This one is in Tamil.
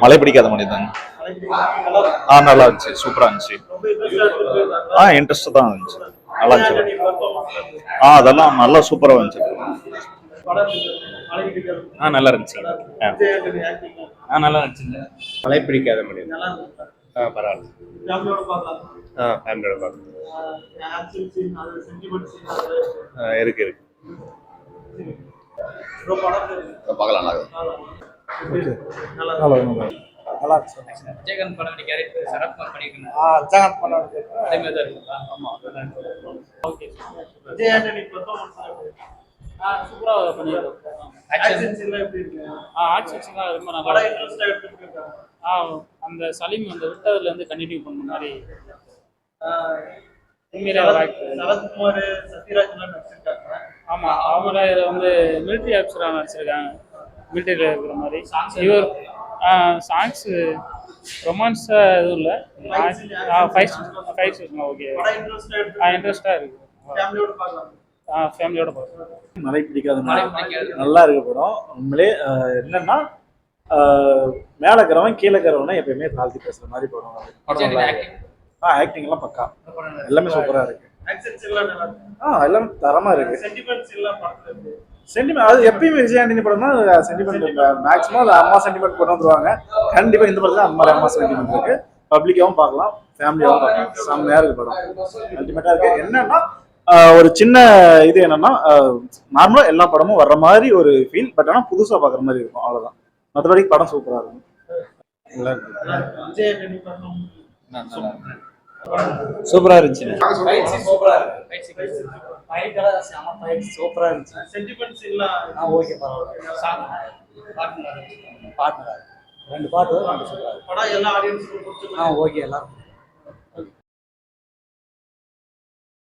மழை பிடிக்காத மனிதன். நல்லா இருந்துச்சு, சூப்பரா இருந்துச்சு. இன்ட்ரெஸ்ட் தான் இருந்துச்சு, நல்லா இருந்துச்சு. அதெல்லாம் நல்லா சூப்பரா இருந்துச்சு. நல்லா இருந்துச்சு. நல்லா இருந்துச்சு. மழை பிடிக்காத மனிதன் பரவாயில்ல. ஃபேமிலியோட பார்க்கலாம். இருக்கு பார்க்கலாம். நல்லா விஜயகாந்த் பண்ண வேண்டிய கேரக்டர் சரத்குமார் பண்ணிருக்காங்க. விஜயகாந்த் பண்ண வேண்டிய அதே மாதிரி தான் இருக்குங்களா? ஆமா. ஓகே. விஜய் ஆண்டனி பெர்ஃபார்மன்ஸ் சூப்பரா பண்ணிருக்காங்க. ஆக்ஷன்ஸ் எல்லாம் எப்படி இருக்கு? ஆக்ஷன்ஸ் எல்லாம் ரொம்ப நல்லா இன்ட்ரெஸ்டா எடுத்துருக்காங்க. அந்த சலீம் அந்த விட்டதுல இருந்து கண்டினியூ பண்ண மாதிரி சரத்குமார் சத்யராஜ் எல்லாம் நடிச்சிருக்காங்க. ஆமா, அவங்க வந்து மிலிட்டரி ஆஃபீஸரா நடிச்சிருக்காங்க. மிலிட்டரியில் இருக்கிற மாதிரி இவர் சாங்ஸ் ரொமான்ஸா எதுவும் இல்லை. ஓகே, இன்ட்ரெஸ்டா இருக்கு. ஃபேமிலியோட பார்க்கலாம். மழை பிடிக்காது, நல்லா இருக்கு படம். உண்மையிலே என்னன்னா மேல இருக்கிறவன் கீழே இருக்கிறவனை எப்பயுமே தாழ்த்தி பேசுற மாதிரி படம். ஆக்டிங் எல்லாம் பக்கா, எல்லாமே சூப்பரா இருக்கு. எல்லாம் தரமா இருக்கு. சென்டிமெண்ட் அது எப்பயுமே விஜய் ஆண்டனி படம் தான் சென்டிமெண்ட். மேக்ஸிமம் அது அம்மா சென்டிமெண்ட் கொண்டு வந்துருவாங்க. கண்டிப்பா இந்த படத்துல அந்த மாதிரி அம்மா சென்டிமெண்ட் இருக்கு. பப்ளிக்காவும் பார்க்கலாம், ஃபேமிலியாவும் பார்க்கலாம். செம்மையா இருக்கு படம், அல்டிமேட்டா இருக்கு. என்னன்னா ஒரு சின்ன இது என்னன்னா நார்மலா எல்லா படமும் வர்ற மாதிரி ஒரு ஃபீல், பட் ஆனா புதுசா பாக்குற மாதிரி இருக்கும், அவ்வளவுதான். மற்றபடி படம் சூப்பரா இருக்கும். சூப்பரா இருந்துச்சு. சூப்பரா இருந்துச்சு. சென்டிமெண்ட்ஸ் எல்லாம் ஓகே, பரவாயில்ல. பாட்டு 2 பாட்டு சூப்பரா இருக்கு. படம் எல்லா ஆடியன்ஸ்க்கும் ஓகே, எல்லாரும்